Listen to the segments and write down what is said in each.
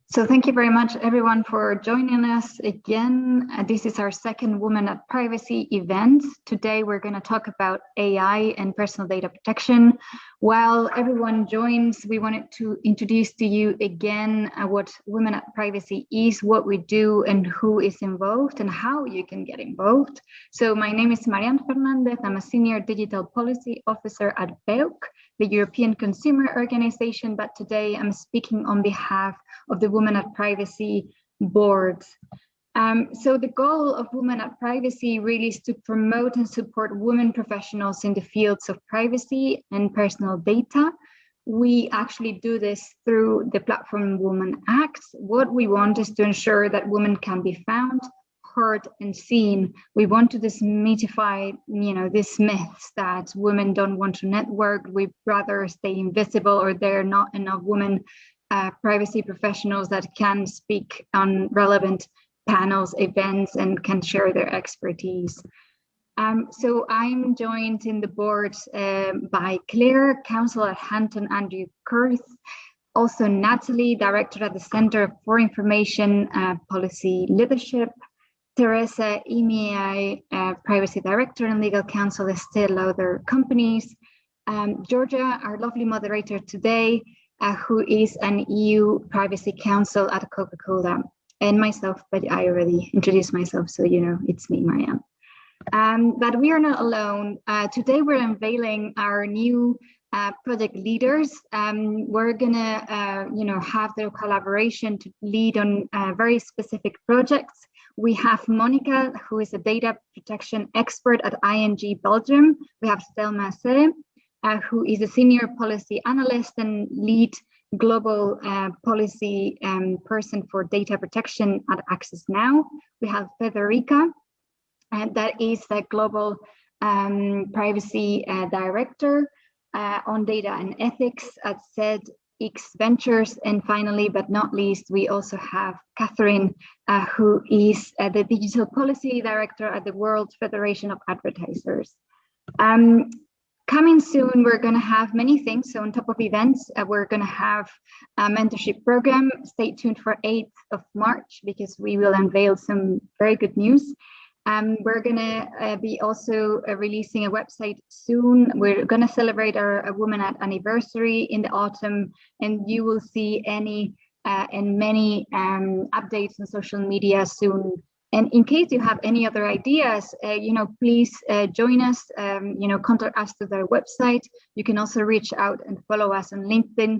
So thank you very much, everyone, for joining us again. This is our second Women at Privacy event. Today, we're going to talk about AI and personal data protection. While everyone joins, we wanted to introduce to you again what Women at Privacy is, what we do, and who is involved, and how you can get involved. So my name is Marianne Fernandez. I'm a Senior Digital Policy Officer at BEUC, the European Consumer Organization, but today I'm speaking on behalf of the Women at Privacy board. So the goal of Women at Privacy really is to promote and support women professionals in the fields of privacy and personal data. We actually do this through the platform Women Act. What we want is to ensure that women can be found, heard, and seen. We want to demystify, these myths that women don't want to network, we'd rather stay invisible, or there are not enough women privacy professionals that can speak on relevant panels, events, and can share their expertise. So I'm joined in the board by Claire, counsel at Hampton Andrew Kurth, also Natalie, director at the Center for Information Policy Leadership, Teresa EMEI, privacy director and legal counsel at Estée Lauder Companies, Georgia, our lovely moderator today, who is an EU privacy counsel at Coca-Cola, and myself, but I already introduced myself, so you know it's me, Marianne. But we are not alone. Today we're unveiling our new project leaders. We're gonna, have their collaboration to lead on very specific projects. We have Monica, who is a data protection expert at ING Belgium. We have Selma Se, who is a senior policy analyst and lead global policy person for data protection at Access Now. We have Federica, that is the global privacy director on data and ethics at ZX Ventures. And finally, but not least, we also have Catherine, who is the digital policy director at the World Federation of Advertisers. Coming soon, we're going to have many things. So on top of events, we're going to have a mentorship program. Stay tuned for 8th of March, because we will unveil some very good news. We're going to be also releasing a website soon. We're going to celebrate our Women at Anniversary in the autumn, and you will see any and many updates on social media soon. And in case you have any other ideas, please join us, contact us through their website. You can also reach out and follow us on LinkedIn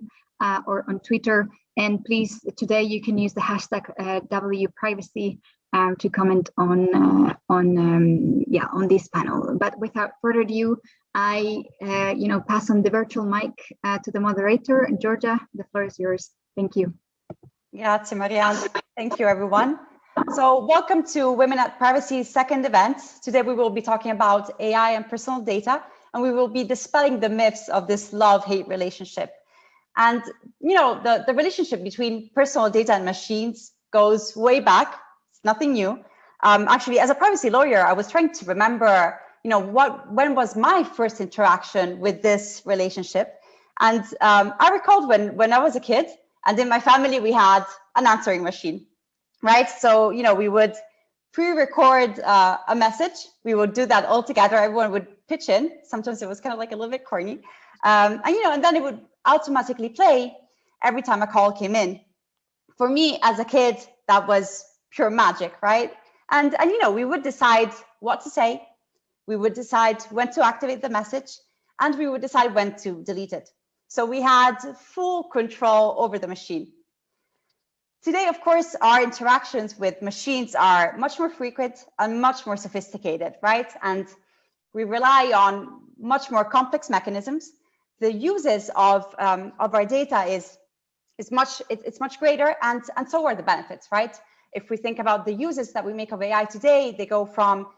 or on Twitter. And please, today you can use the hashtag WPrivacy to comment on this panel. But without further ado, I pass on the virtual mic to the moderator. Georgia, the floor is yours. Thank you. Grazie, Marianne. Thank you, everyone. So welcome to Women at Privacy's second event. Today we will be talking about AI and personal data, and we will be dispelling the myths of this love-hate relationship. And the relationship between personal data and machines goes way back. It's nothing new. Actually, as a privacy lawyer, I was trying to remember, when was my first interaction with this relationship? And I recalled when I was a kid, and in my family we had an answering machine. Right, so we would pre-record a message. We would do that all together. Everyone would pitch in. Sometimes it was kind of like a little bit corny, and then it would automatically play every time a call came in. For me, as a kid, that was pure magic, right? And we would decide what to say. We would decide when to activate the message, and we would decide when to delete it. So we had full control over the machine. Today, of course, our interactions with machines are much more frequent and much more sophisticated, right? And we rely on much more complex mechanisms. The uses of our data is much greater, and so are the benefits, right? If we think about the uses that we make of AI today, they go from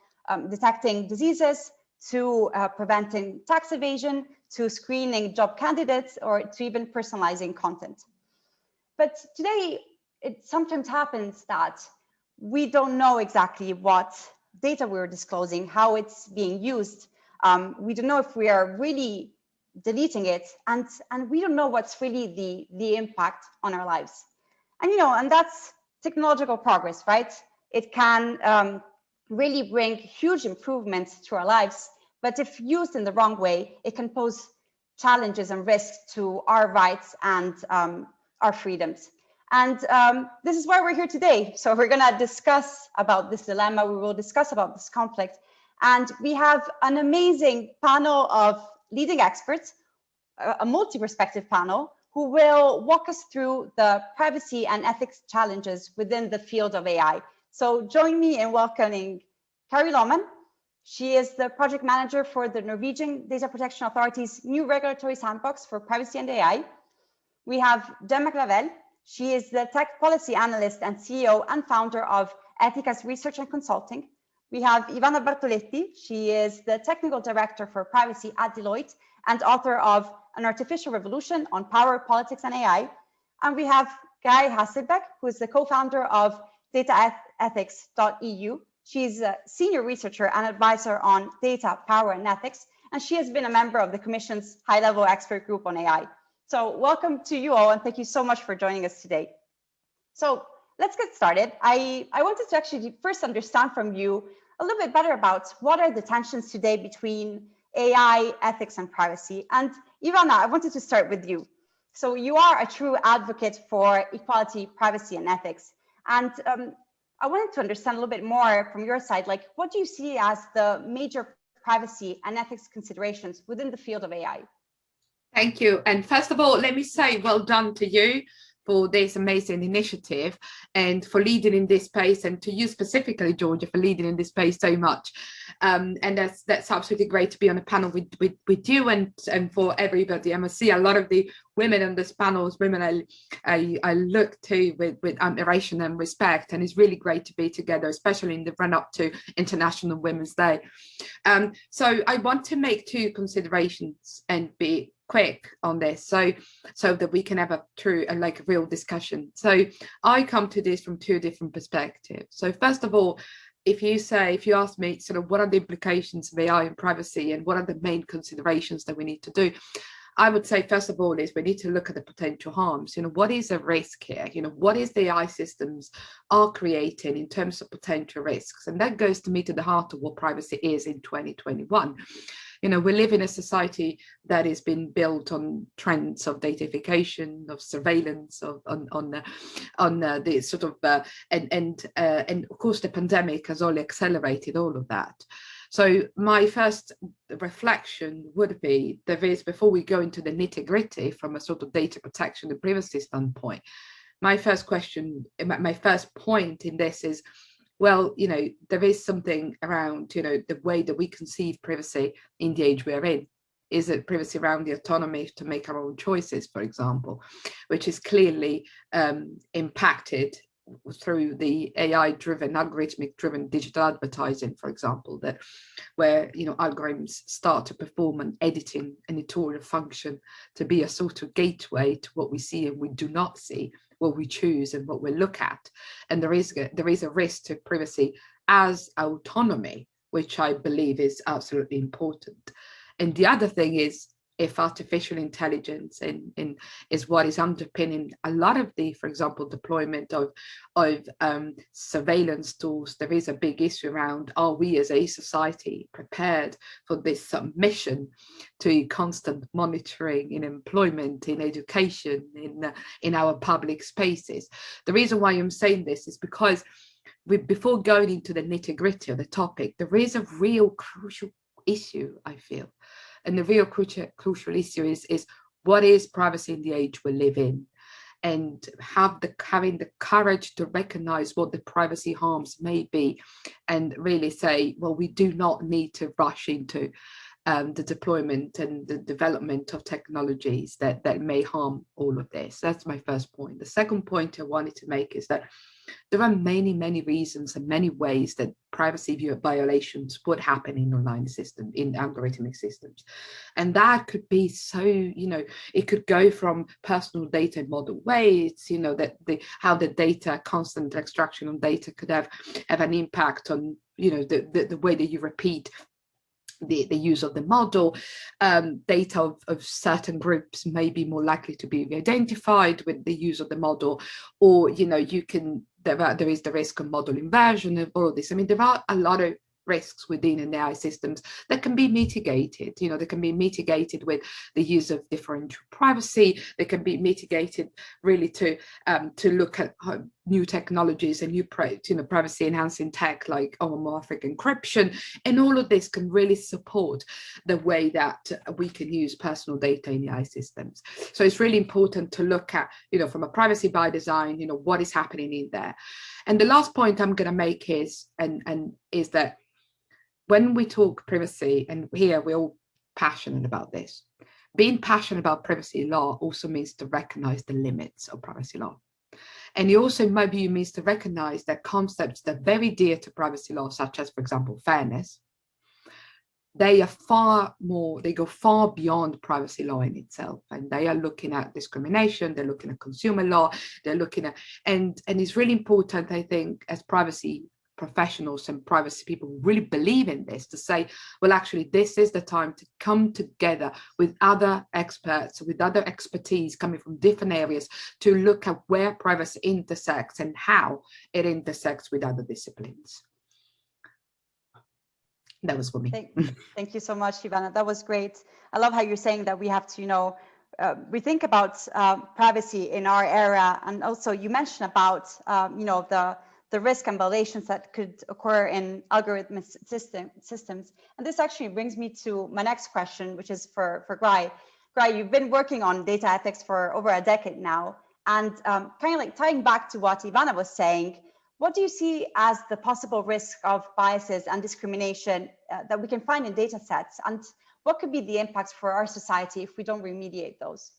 detecting diseases to preventing tax evasion, to screening job candidates, or to even personalizing content. But today, it sometimes happens that we don't know exactly what data we're disclosing, how it's being used. We don't know if we are really deleting it, and we don't know what's really the impact on our lives. And that's technological progress, right? It can really bring huge improvements to our lives, but if used in the wrong way, it can pose challenges and risks to our rights and our freedoms. And this is why we're here today. So we're going to discuss about this dilemma. We will discuss about this conflict. And we have an amazing panel of leading experts, a multi-perspective panel, who will walk us through the privacy and ethics challenges within the field of AI. So join me in welcoming Kari Laumann. She is the project manager for the Norwegian Data Protection Authority's new regulatory sandbox for privacy and AI. We have Gemma Clavel. She is the tech policy analyst and CEO and founder of Ethicas Research and Consulting. We have Ivana Bartoletti. She is the technical director for privacy at Deloitte and author of An Artificial Revolution on Power, Politics, and AI. And we have Guy Hasselbeck, who is the co-founder of dataethics.eu. She's a senior researcher and advisor on data, power, and ethics, and she has been a member of the Commission's high-level expert group on AI. So welcome to you all, and thank you so much for joining us today. So let's get started. I wanted to actually first understand from you a little bit better about what are the tensions today between AI, ethics, and privacy. And Ivana, I wanted to start with you. So you are a true advocate for equality, privacy, and ethics. And I wanted to understand a little bit more from your side, like what do you see as the major privacy and ethics considerations within the field of AI? Thank you. And first of all, let me say well done to you for this amazing initiative and for leading in this space, and to you specifically, Georgia, for leading in this space so much. And that's absolutely great to be on a panel with you and for everybody. I must see a lot of the women on this panel, women I look to with admiration and respect, and it's really great to be together, especially in the run up to International Women's Day. So I want to make two considerations and be quick on this so that we can have a true and like a real discussion. So I come to this from two different perspectives. So first of all, if you ask me sort of what are the implications of AI and privacy and what are the main considerations that we need to do, I would say first of all is we need to look at the potential harms. What is a risk here? What is the AI systems are creating in terms of potential risks? And that goes to me to the heart of what privacy is in 2021. We live in a society that has been built on trends of datafication, of surveillance, on the sort of and of course the pandemic has only accelerated all of that. So my first reflection would be before we go into the nitty-gritty from a sort of data protection and privacy standpoint, my first point in this is, well, there is something around, the way that we conceive privacy in the age we're in. Is it privacy around the autonomy to make our own choices, for example, which is clearly impacted through the AI-driven, algorithmic-driven digital advertising, for example, where algorithms start to perform an editing editorial function to be a sort of gateway to what we see and we do not see, what we choose and what we look at. And there is a risk to privacy as autonomy, which I believe is absolutely important. And the other thing is, if artificial intelligence is what is underpinning a lot of the, for example, deployment of surveillance tools, there is a big issue around, are we as a society prepared for this submission to constant monitoring in employment, in education, in our public spaces? The reason why I'm saying this is because before going into the nitty-gritty of the topic, there is a real crucial issue, I feel. And the real crucial issue is what is privacy in the age we live in, and having the courage to recognize what the privacy harms may be, and really say, well, we do not need to rush into the deployment and the development of technologies that may harm all of this. That's my first point. The second point I wanted to make is that there are many, many reasons and many ways that privacy violations would happen in online systems, in algorithmic systems. And that could be so, it could go from personal data in model ways, how the data, constant extraction of data could have an impact on, the way that you repeat the use of the model. Data of certain groups may be more likely to be identified with the use of the model, or there is the risk of model inversion and all of this. I mean, there are a lot of risks within an AI systems that can be mitigated. They can be mitigated with the use of differential privacy. They can be mitigated really to look at new technologies and new privacy enhancing tech like homomorphic encryption, and all of this can really support the way that we can use personal data in AI systems. So it's really important to look at, from a privacy by design, what is happening in there. And the last point I'm going to make is that when we talk privacy, and here we're all passionate about this, being passionate about privacy law also means to recognize the limits of privacy law. And it also maybe means to recognize that concepts that are very dear to privacy law, such as, for example, fairness, they go far beyond privacy law in itself. And they are looking at discrimination, they're looking at consumer law, they're looking at, and it's really important, I think, as privacy professionals and privacy people who really believe in this, to say, well, actually, this is the time to come together with other experts, with other expertise coming from different areas, to look at where privacy intersects and how it intersects with other disciplines. That was for me. Thank you so much, Ivana. That was great. I love how you're saying that we have to, we think about privacy in our era, and also you mentioned about, the risk and violations that could occur in algorithmic systems. And this actually brings me to my next question, which is for Kari. Kari, you've been working on data ethics for over a decade now. And kind of like tying back to what Ivana was saying, what do you see as the possible risk of biases and discrimination that we can find in data sets? And what could be the impacts for our society if we don't remediate those?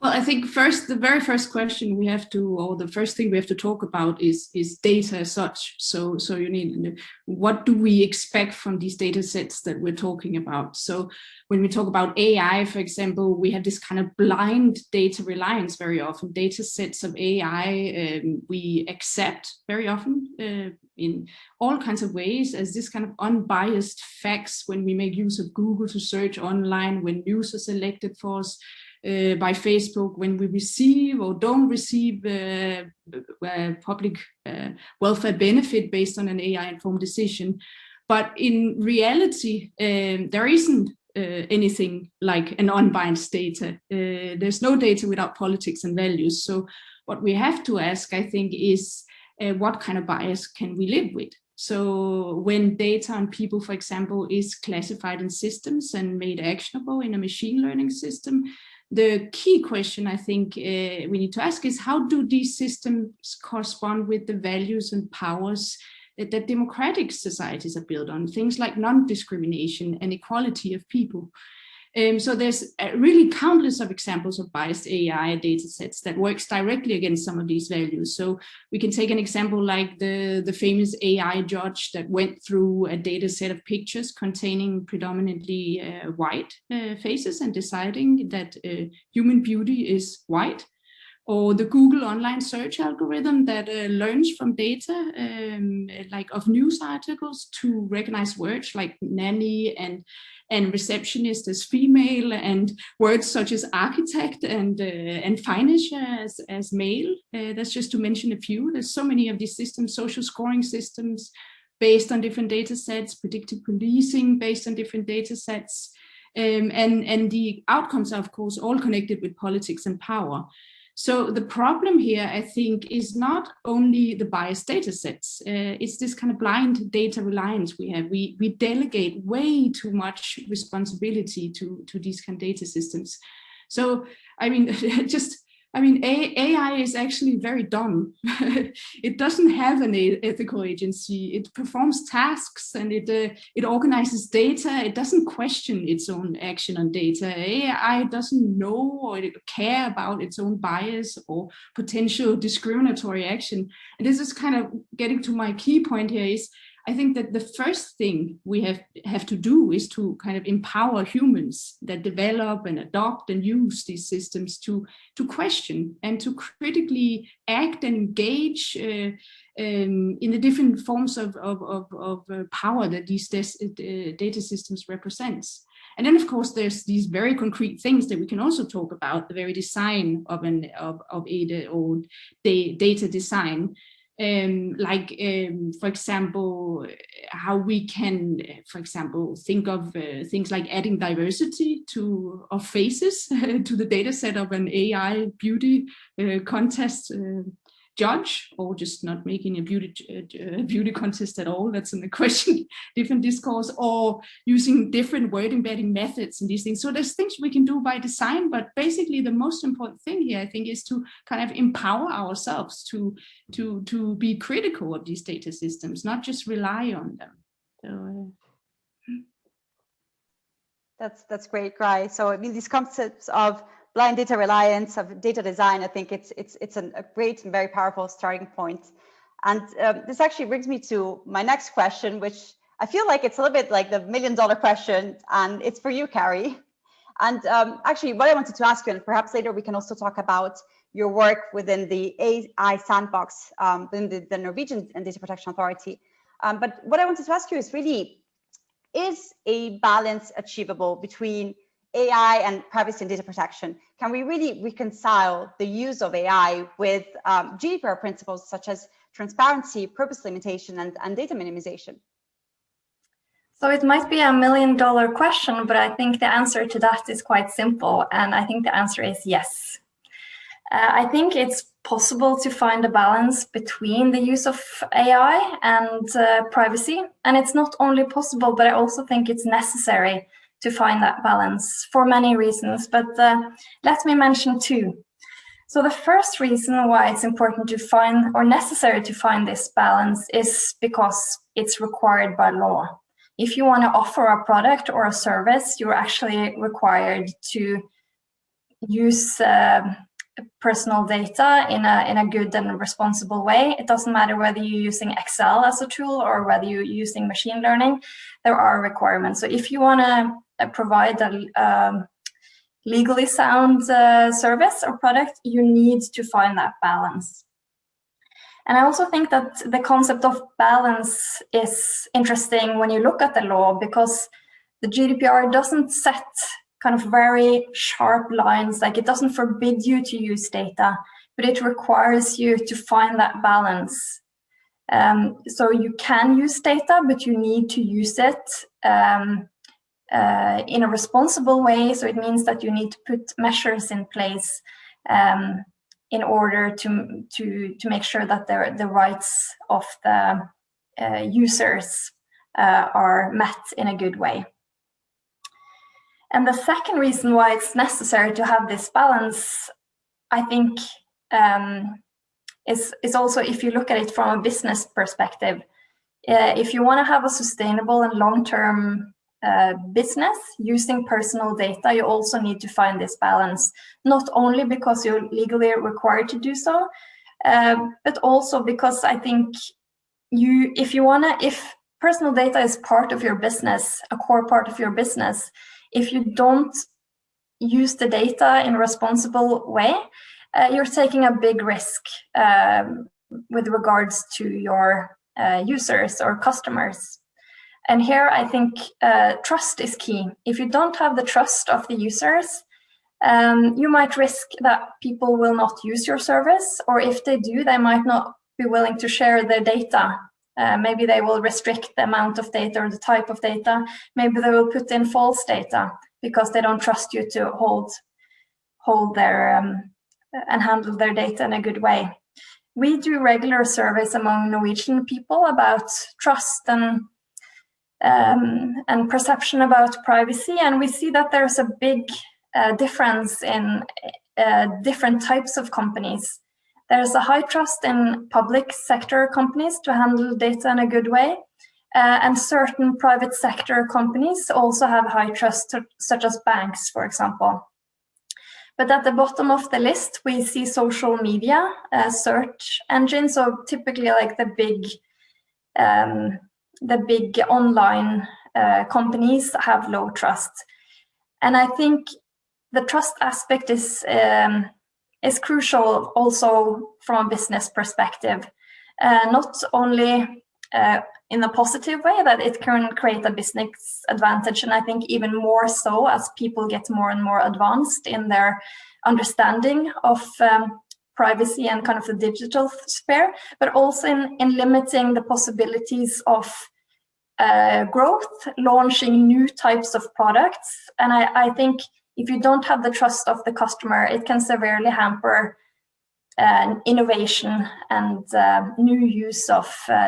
Well, I think the very first question we have to, or the first thing we have to talk about is data as such. So you need, what do we expect from these data sets that we're talking about? So when we talk about AI, for example, we have this kind of blind data reliance very often. Data sets of AI we accept very often in all kinds of ways as this kind of unbiased facts when we make use of Google to search online, when news is selected for us by Facebook, when we receive or don't receive public welfare benefit based on an AI-informed decision. But in reality, there isn't anything like an unbiased data. There's no data without politics and values. So what we have to ask, I think, is what kind of bias can we live with? So when data on people, for example, is classified in systems and made actionable in a machine learning system, the key question I think we need to ask is, how do these systems correspond with the values and powers that democratic societies are built on? Things like non-discrimination and equality of people. So there's really countless of examples of biased AI data sets that works directly against some of these values. So we can take an example like the famous AI judge that went through a data set of pictures containing predominantly white faces and deciding that human beauty is white. Or the Google online search algorithm that learns from data like of news articles to recognize words like nanny and receptionist as female, and words such as architect and finance as male. That's just to mention a few. There's so many of these systems, social scoring systems based on different data sets, predictive policing based on different data sets. And the outcomes are, of course, all connected with politics and power. So the problem here, I think, is not only the biased data sets. It's this kind of blind data reliance we have. We delegate way too much responsibility to these kind of data systems. So, I mean, AI is actually very dumb. It doesn't have an ethical agency. It performs tasks and it organizes data. It doesn't question its own action on data. AI doesn't know or care about its own bias or potential discriminatory action. And this is kind of getting to my key point here is, I think that the first thing we have to do is to kind of empower humans that develop and adopt and use these systems to question and to critically act and engage in the different forms of power that these data systems represents. And then, of course, there's these very concrete things that we can also talk about, the very design of data design. For example, how we can, for example, think of things like adding diversity of faces to the data set of an AI beauty contest judge, or just not making a beauty contest at all. That's in the question, different discourse, or using different word embedding methods and these things. So there's things we can do by design, but basically the most important thing here, I think, is to kind of empower ourselves to be critical of these data systems, not just rely on them. So, That's great, Kari. So I mean, these concepts of blind data reliance, of data design, I think it's a great and very powerful starting point. And this actually brings me to my next question, which I feel like it's a little bit like the million-dollar question, and it's for you, Kari. And actually, what I wanted to ask you, and perhaps later we can also talk about your work within the AI Sandbox, within the Norwegian Data Protection Authority. But what I wanted to ask you is really, is a balance achievable between AI and privacy and data protection? Can we really reconcile the use of AI with GDPR principles such as transparency, purpose limitation, and data minimization? So it might be a million-dollar question, but I think the answer to that is quite simple. And I think the answer is yes. I think it's possible to find a balance between the use of AI and privacy. And it's not only possible, but I also think it's necessary to find that balance for many reasons, but let me mention two. So the first reason why it's important to find, or necessary to find, this balance is because it's required by law. If you want to offer a product or a service, you're actually required to use personal data in a good and responsible way. It doesn't matter whether you're using Excel as a tool or whether you're using machine learning, there are requirements. So if you want to provide a legally sound service or product, you need to find that balance. And I also think that the concept of balance is interesting when you look at the law, because the GDPR doesn't set kind of very sharp lines, like it doesn't forbid you to use data, but it requires you to find that balance. So you can use data, but you need to use it in a responsible way. So it means that you need to put measures in place in order to make sure that the rights of the users are met in a good way. And the second reason why it's necessary to have this balance, I think, is also, if you look at it from a business perspective, if you want to have a sustainable and long-term business using personal data, you also need to find this balance, not only because you're legally required to do so, but also because I think if personal data is part of your business, a core part of your business, if you don't use the data in a responsible way, you're taking a big risk with regards to your users or customers. And here I think trust is key. If you don't have the trust of the users, you might risk that people will not use your service, or if they do, they might not be willing to share their data. Maybe they will restrict the amount of data or the type of data. Maybe they will put in false data because they don't trust you to hold their and handle their data in a good way. We do regular surveys among Norwegian people about trust and perception about privacy, and we see that there's a big difference in different types of companies. There's a high trust in public sector companies to handle data in a good way, and certain private sector companies also have high trust, such as banks, for example. But at the bottom of the list, we see social media, search engines, so typically like the big online companies have low trust. And I think the trust aspect is crucial also from a business perspective. not only in a positive way, that it can create a business advantage, and I think even more so as people get more and more advanced in their understanding of privacy and kind of the digital sphere, but also in limiting the possibilities of growth, launching new types of products. And I think if you don't have the trust of the customer, it can severely hamper innovation and new use of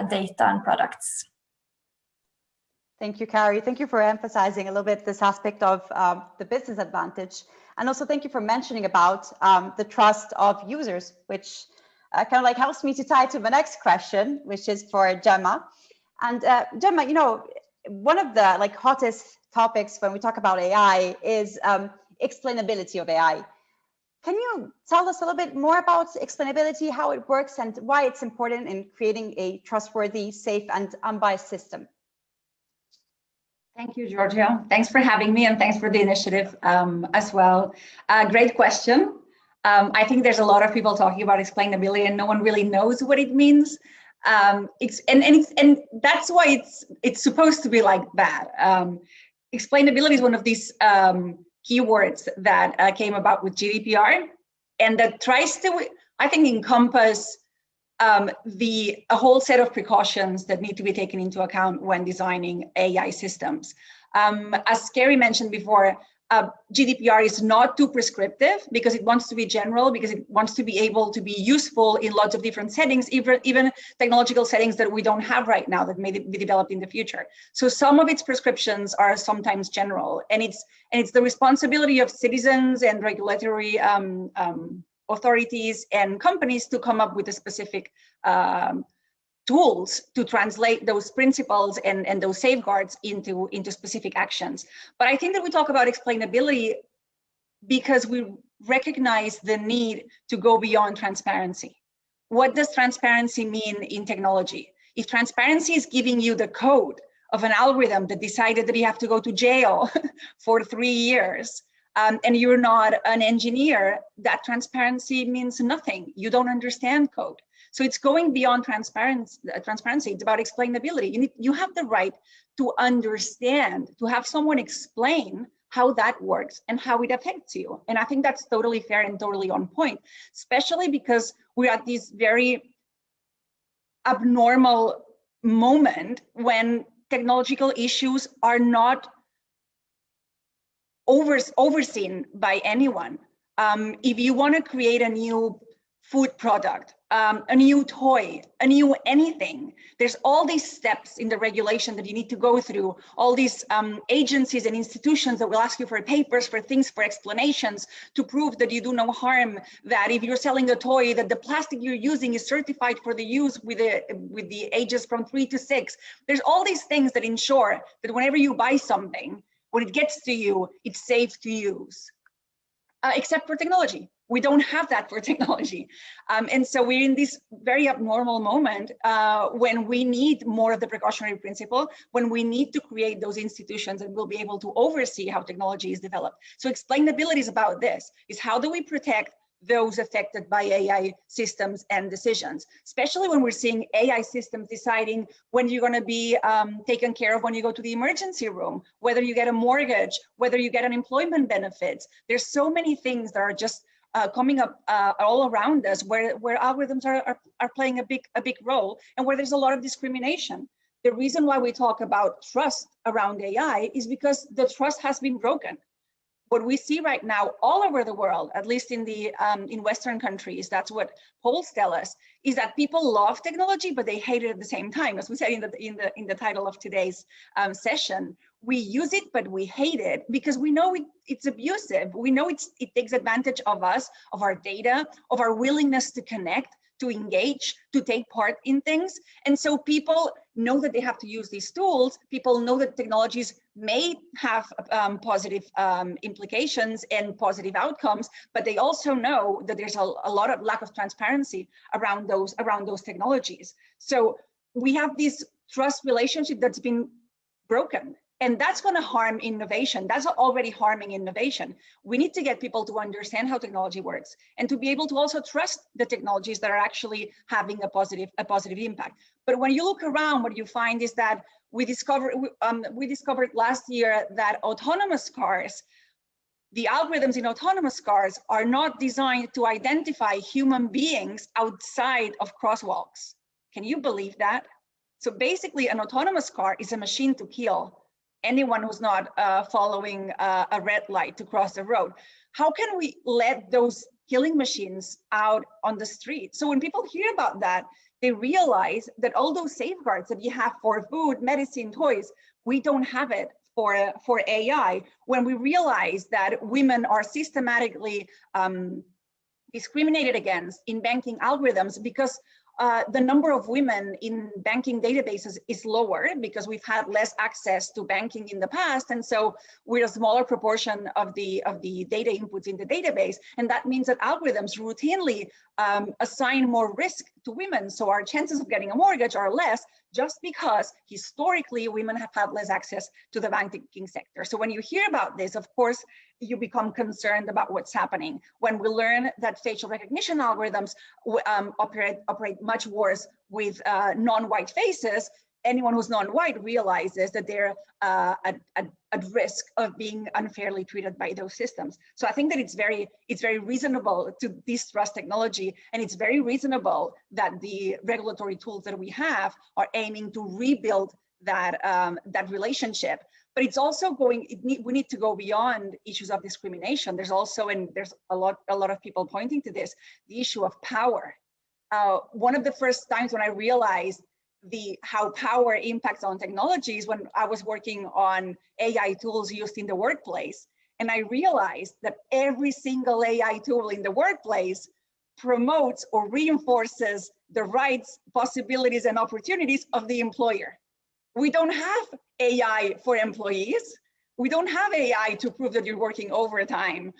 data and products. Thank you, Kari. Thank you for emphasizing a little bit this aspect of the business advantage. And also thank you for mentioning about the trust of users, which kind of like helps me to tie to the next question, which is for Gemma. And Gemma, you know, one of the like hottest topics when we talk about AI is explainability of AI. Can you tell us a little bit more about explainability, how it works, and why it's important in creating a trustworthy, safe, and unbiased system? Thank you, Giorgio. Thanks for having me, and thanks for the initiative as well. Great question. I think there's a lot of people talking about explainability, and no one really knows what it means. And that's why it's supposed to be like that. Explainability is one of these keywords that came about with GDPR, and that tries to, I think, encompass a whole set of precautions that need to be taken into account when designing AI systems. As Kari mentioned before, GDPR is not too prescriptive because it wants to be general, because it wants to be able to be useful in lots of different settings, even technological settings that we don't have right now that may be developed in the future. So some of its prescriptions are sometimes general, and it's the responsibility of citizens and regulatory authorities and companies to come up with a specific tools to translate those principles and those safeguards into specific actions. But I think that we talk about explainability because we recognize the need to go beyond transparency. What does transparency mean in technology? If transparency is giving you the code of an algorithm that decided that you have to go to jail for 3 years, and you're not an engineer, that transparency means nothing. You don't understand code. So it's going beyond transparency. It's about explainability. You have the right to understand, to have someone explain how that works and how it affects you. And I think that's totally fair and totally on point, especially because we're at this very abnormal moment when technological issues are not overseen by anyone. If you want to create a new food product, a new toy, a new anything, there's all these steps in the regulation that you need to go through, all these agencies and institutions that will ask you for papers, for things, for explanations to prove that you do no harm, that if you're selling a toy, that the plastic you're using is certified for the use with the ages from 3 to 6. There's all these things that ensure that whenever you buy something, when it gets to you, it's safe to use, except for technology. We don't have that for technology. And so we're in this very abnormal moment when we need more of the precautionary principle, when we need to create those institutions that will be able to oversee how technology is developed. So explainability is about this, is how do we protect those affected by AI systems and decisions, especially when we're seeing AI systems deciding when you're going to be taken care of when you go to the emergency room, whether you get a mortgage, whether you get unemployment benefits. There's so many things that are just coming up all around us where algorithms are playing a big role and where there's a lot of discrimination. The reason why we talk about trust around AI is because the trust has been broken. What we see right now all over the world, at least in Western countries, that's what polls tell us, is that people love technology, but they hate it at the same time. As we said in the title of today's session, we use it, but we hate it because we know it's abusive. We know it takes advantage of us, of our data, of our willingness to connect, to engage, to take part in things. And so people know that they have to use these tools. People know that technologies may have positive implications and positive outcomes, but they also know that there's a lot of lack of transparency around those technologies. So we have this trust relationship that's been broken. And that's going to harm innovation. That's already harming innovation. We need to get people to understand how technology works and to be able to also trust the technologies that are actually having a positive impact. But when you look around, what you find is that we discovered last year that autonomous cars, the algorithms in autonomous cars are not designed to identify human beings outside of crosswalks. Can you believe that? So basically, an autonomous car is a machine to kill anyone who's not following a red light to cross the road. How can we let those killing machines out on the street? So when people hear about that, they realize that all those safeguards that you have for food, medicine, toys, we don't have it for AI. When we realize that women are systematically discriminated against in banking algorithms because the number of women in banking databases is lower because we've had less access to banking in the past, and so we're a smaller proportion of the data inputs in the database, and that means that algorithms routinely assign more risk to women. So our chances of getting a mortgage are less, just because historically women have had less access to the banking sector. So when you hear about this, of course, you become concerned about what's happening. When we learn that facial recognition algorithms operate much worse with non-white faces, anyone who's non-white realizes that they're at risk of being unfairly treated by those systems. So I think that it's very reasonable to distrust technology, and it's very reasonable that the regulatory tools that we have are aiming to rebuild that that relationship. But it's also we need to go beyond issues of discrimination. There's also, and there's a lot of people pointing to this, the issue of power. One of the first times when I realized how power impacts on technologies when I was working on AI tools used in the workplace. And I realized that every single AI tool in the workplace promotes or reinforces the rights, possibilities, and opportunities of the employer. We don't have AI for employees. We don't have AI to prove that you're working overtime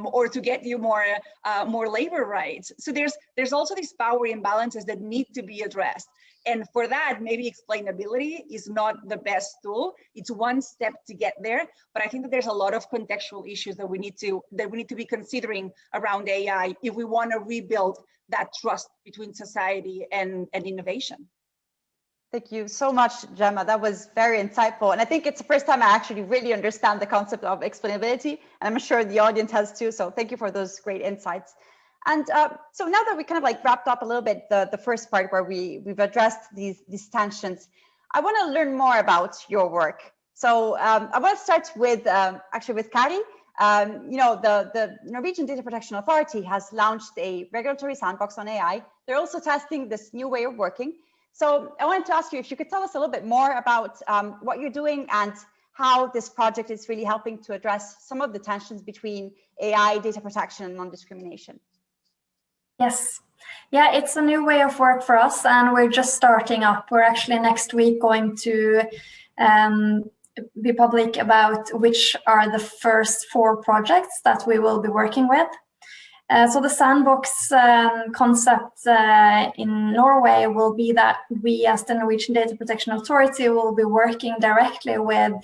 or to get you more labor rights. So there's also these power imbalances that need to be addressed. And for that, maybe explainability is not the best tool. It's one step to get there, but I think that there's a lot of contextual issues that we need to be considering around AI if we want to rebuild that trust between society and innovation. Thank you so much, Gemma. That was very insightful. And I think it's the first time I actually really understand the concept of explainability. And I'm sure the audience has too. So thank you for those great insights. And so now that we kind of like wrapped up a little bit the first part where we've addressed these tensions, I want to learn more about your work. So I want to start with actually with Kari. The Norwegian Data Protection Authority has launched a regulatory sandbox on AI. They're also testing this new way of working. So I wanted to ask you if you could tell us a little bit more about what you're doing and how this project is really helping to address some of the tensions between AI, data protection, and non-discrimination. Yes. Yeah, it's a new way of work for us, and we're just starting up. We're actually next week going to be public about which are the first 4 projects that we will be working with. So the sandbox concept in Norway will be that we, as the Norwegian Data Protection Authority, will be working directly with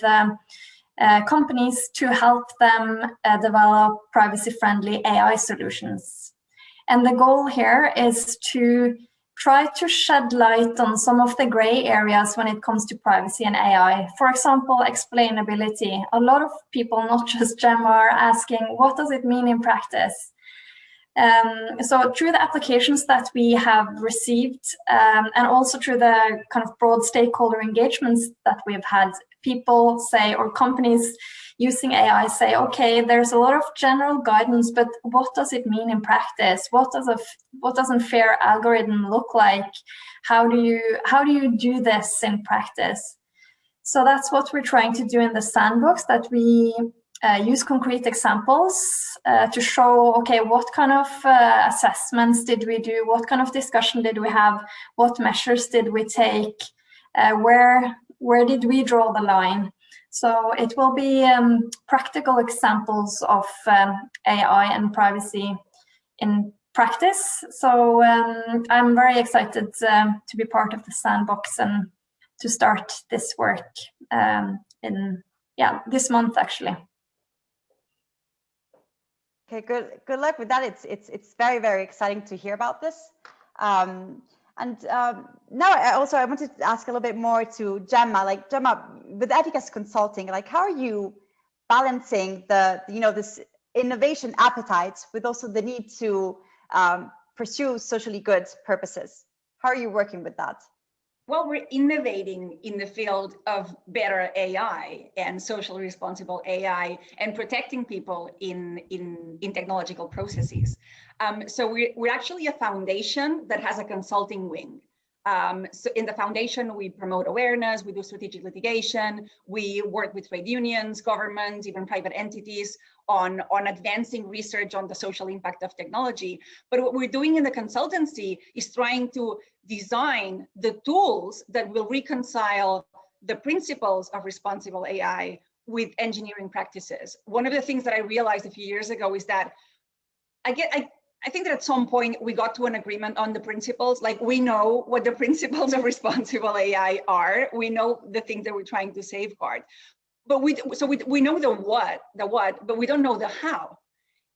companies to help them develop privacy-friendly AI solutions. And the goal here is to try to shed light on some of the gray areas when it comes to privacy and AI. For example, explainability. A lot of people, not just Gemma, are asking, what does it mean in practice? So through the applications that we have received and also through the kind of broad stakeholder engagements that we've had, people say, or companies using AI say, okay, there's a lot of general guidance, but what does it mean in practice? What does a fair algorithm look like? How do you do this in practice? So that's what we're trying to do in the sandbox, that we use concrete examples to show, okay, what kind of assessments did we do? What kind of discussion did we have? What measures did we take? Where did we draw the line? So it will be practical examples of AI and privacy in practice. So I'm very excited to be part of the sandbox and to start this work in this month actually. Okay, good luck with that. It's very, very exciting to hear about this. Now I wanted to ask a little bit more to Gemma. Like Gemma, with Ethica's consulting, like how are you balancing this innovation appetite with also the need to pursue socially good purposes? How are you working with that? Well, we're innovating in the field of better AI and socially responsible AI and protecting people in technological processes. So we're actually a foundation that has a consulting wing. So in the foundation, we promote awareness, we do strategic litigation, we work with trade unions, governments, even private entities on advancing research on the social impact of technology. But what we're doing in the consultancy is trying to design the tools that will reconcile the principles of responsible AI with engineering practices. One of the things that I realized a few years ago is that I think that at some point we got to an agreement on the principles. Like we know what the principles of responsible AI are. We know the things that we're trying to safeguard, but we know the what, but we don't know the how.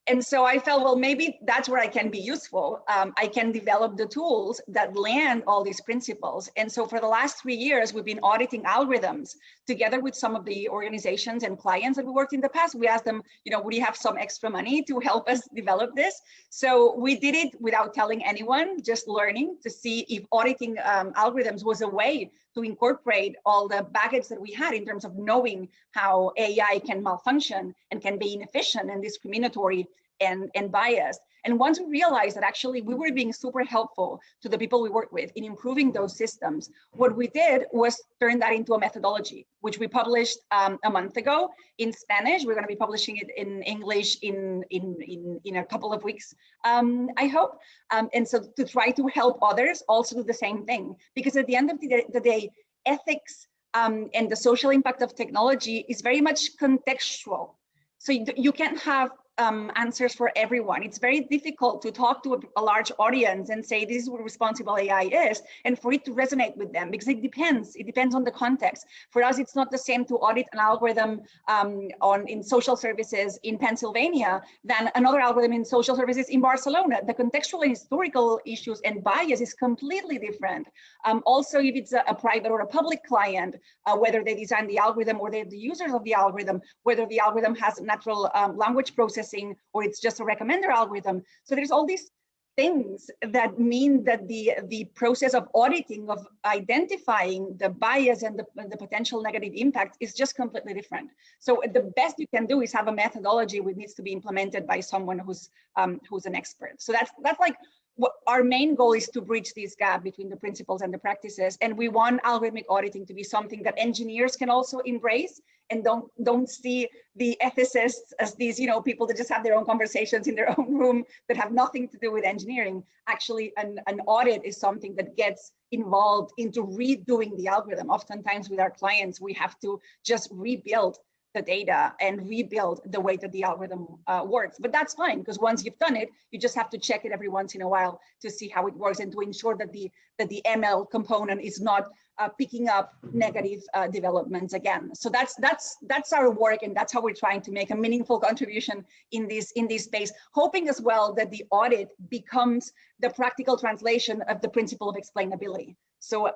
And so I felt, well, maybe that's where I can be useful. I can develop the tools that land all these principles. And so for the last 3 years, we've been auditing algorithms together with some of the organizations and clients that we worked in the past. We asked them, would you have some extra money to help us develop this? So we did it without telling anyone, just learning to see if auditing algorithms was a way to incorporate all the baggage that we had in terms of knowing how AI can malfunction and can be inefficient and discriminatory and biased. And once we realized that actually we were being super helpful to the people we work with in improving those systems, what we did was turn that into a methodology, which we published a month ago in Spanish. We're going to be publishing it in English in a couple of weeks, I hope. And so to try to help others also do the same thing, because at the end of the day, ethics and the social impact of technology is very much contextual. So you can't have answers for everyone. It's very difficult to talk to a large audience and say, this is what responsible AI is, and for it to resonate with them, because it depends on the context. For us, it's not the same to audit an algorithm in social services in Pennsylvania than another algorithm in social services in Barcelona. The contextual and historical issues and bias is completely different. Also, if it's a private or a public client, whether they design the algorithm or they're the users of the algorithm, whether the algorithm has natural language processing or it's just a recommender algorithm. So there's all these things that mean that the process of auditing, of identifying the bias and the potential negative impact is just completely different. So the best you can do is have a methodology which needs to be implemented by someone who's an expert. So that's like what our main goal is, to bridge this gap between the principles and the practices. And we want algorithmic auditing to be something that engineers can also embrace, and don't see the ethicists as these, people that just have their own conversations in their own room that have nothing to do with engineering. Actually, an audit is something that gets involved into redoing the algorithm. Oftentimes with our clients, we have to just rebuild the data and rebuild the way that the algorithm works. But that's fine, because once you've done it, you just have to check it every once in a while to see how it works and to ensure that the ML component is not picking up negative developments again. So that's our work, and that's how we're trying to make a meaningful contribution in this space, hoping as well that the audit becomes the practical translation of the principle of explainability. So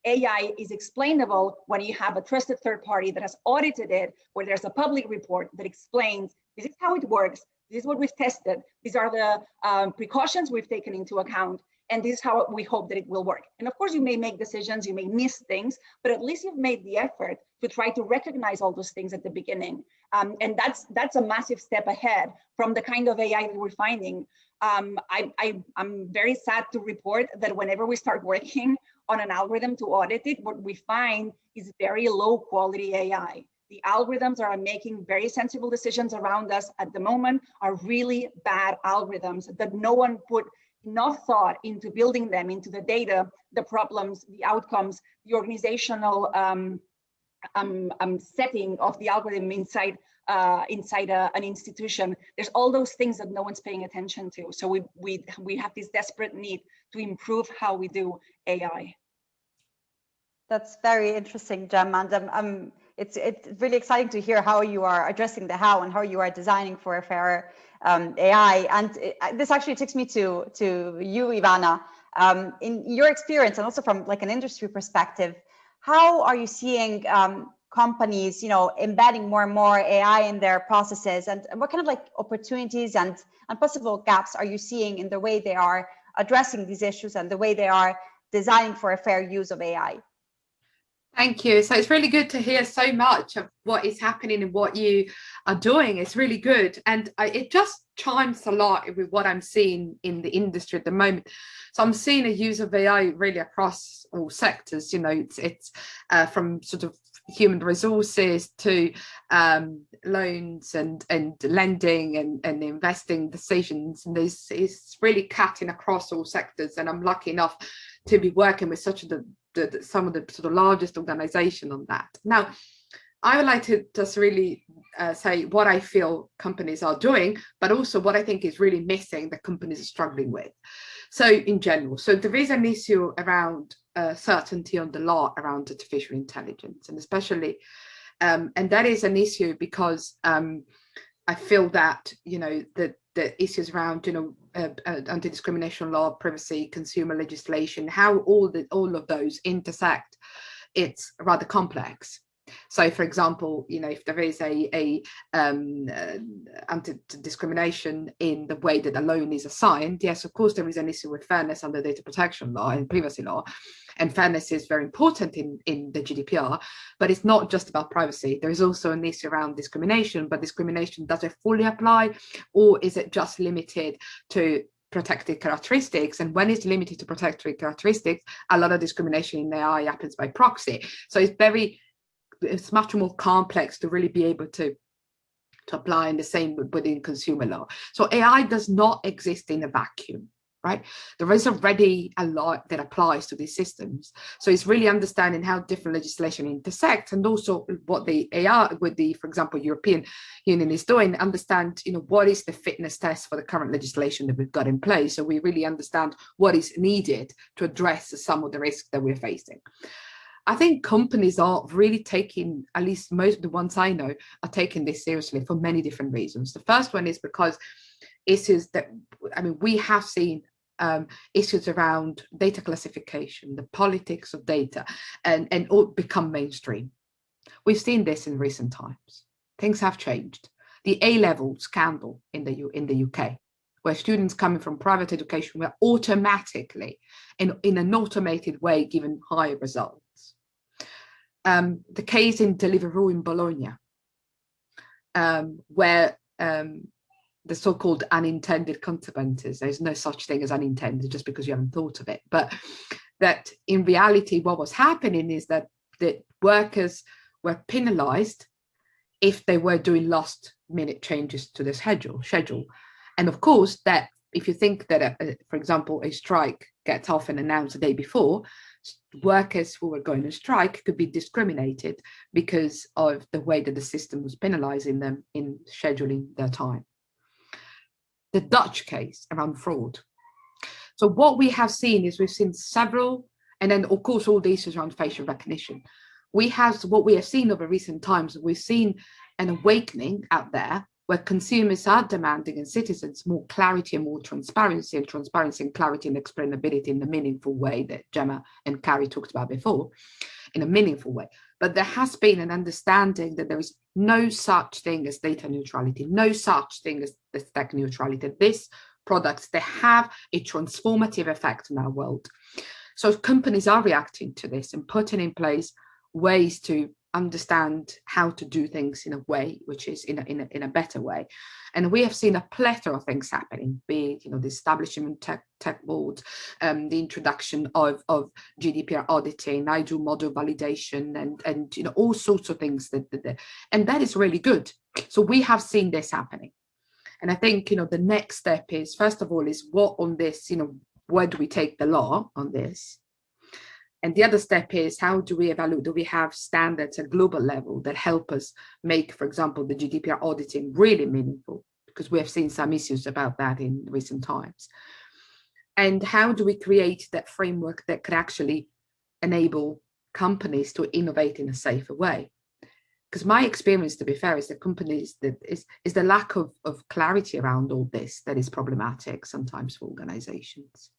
AI is explainable when you have a trusted third party that has audited it, where there's a public report that explains, this is how it works, this is what we've tested, these are the precautions we've taken into account, and this is how we hope that it will work. And of course, you may make decisions, you may miss things, but at least you've made the effort to try to recognize all those things at the beginning. And that's a massive step ahead from the kind of AI that we're finding. I'm very sad to report that whenever we start working on an algorithm to audit it, what we find is very low quality AI. The algorithms are making very sensible decisions around us at the moment are really bad algorithms that no one put enough thought into building them, into the data, the problems, the outcomes, the organizational setting of the algorithm inside an institution. There's all those things that no one's paying attention to. So we have this desperate need to improve how we do AI. That's very interesting, Jem. And it's really exciting to hear how you are addressing the how and how you are designing for a fairer AI. And this actually takes me to you, Ivana. In your experience, and also from like an industry perspective, how are you seeing companies, embedding more and more AI in their processes, and what kind of like opportunities and possible gaps are you seeing in the way they are addressing these issues and the way they are designing for a fair use of AI? Thank you. So it's really good to hear so much of what is happening and what you are doing. It's really good. And it just chimes a lot with what I'm seeing in the industry at the moment. So I'm seeing a use of AI really across all sectors. It's from sort of human resources to loans and lending and investing decisions. And this is really cutting across all sectors. And I'm lucky enough to be working with some of the sort of largest organization on that. Now, I would like to just really say what I feel companies are doing, but also what I think is really missing that companies are struggling with. So in general, so there is an issue around certainty on the law around artificial intelligence, and especially, and that is an issue because I feel that, the issues around, anti-discrimination law, privacy, consumer legislation, how all of those intersect, it's rather complex. So, for example, if there is a anti-discrimination in the way that a loan is assigned, yes, of course, there is an issue with fairness under data protection law and privacy law. And fairness is very important in the GDPR, but it's not just about privacy. There is also an issue around discrimination, but discrimination, does it fully apply, or is it just limited to protected characteristics? And when it's limited to protected characteristics, a lot of discrimination in AI happens by proxy. So it's much more complex to really be able to apply, in the same within consumer law. So AI does not exist in a vacuum, right? There is already a lot that applies to these systems. So it's really understanding how different legislation intersects, and also what the AI with the, for example, European Union is doing, understand, what is the fitness test for the current legislation that we've got in place. So we really understand what is needed to address some of the risks that we're facing. I think companies are really taking, at least most of the ones I know, are taking this seriously for many different reasons. The first one is because issues that, we have seen issues around data classification, the politics of data, and all become mainstream. We've seen this in recent times. Things have changed. The A-level scandal in the UK, where students coming from private education were automatically, in an automated way, given higher results. The case in Deliveroo in Bologna, where the so-called unintended consequences, there's no such thing as unintended just because you haven't thought of it, but that in reality what was happening is that the workers were penalized if they were doing last minute changes to the schedule. And of course, that if you think that, for example, a strike gets often announced the day before, workers who were going to strike could be discriminated because of the way that the system was penalizing them in scheduling their time. The Dutch case around fraud. So what we have seen is we've seen several, and then of course all the issues around facial recognition. What we have seen over recent times, we've seen an awakening out there where consumers are demanding, and citizens, more clarity and more transparency and clarity and explainability in the meaningful way that Gemma and Kari talked about before, in a meaningful way. But there has been an understanding that there is no such thing as data neutrality, no such thing as tech neutrality. These products, they have a transformative effect in our world. So companies are reacting to this and putting in place ways to understand how to do things in a way which is in a better way. And we have seen a plethora of things happening, be it the establishment of tech boards, the introduction of GDPR auditing, IDO model validation, and all sorts of things and that is really good. So we have seen this happening. And I think the next step is, first of all, is what on this, where do we take the law on this? And the other step is, how do we evaluate? Do we have standards at global level that help us make, for example, the GDPR auditing really meaningful? Because we have seen some issues about that in recent times. And how do we create that framework that could actually enable companies to innovate in a safer way? because my experience, to be fair, is that companies, that is the lack of clarity around all this that is problematic sometimes for organizations.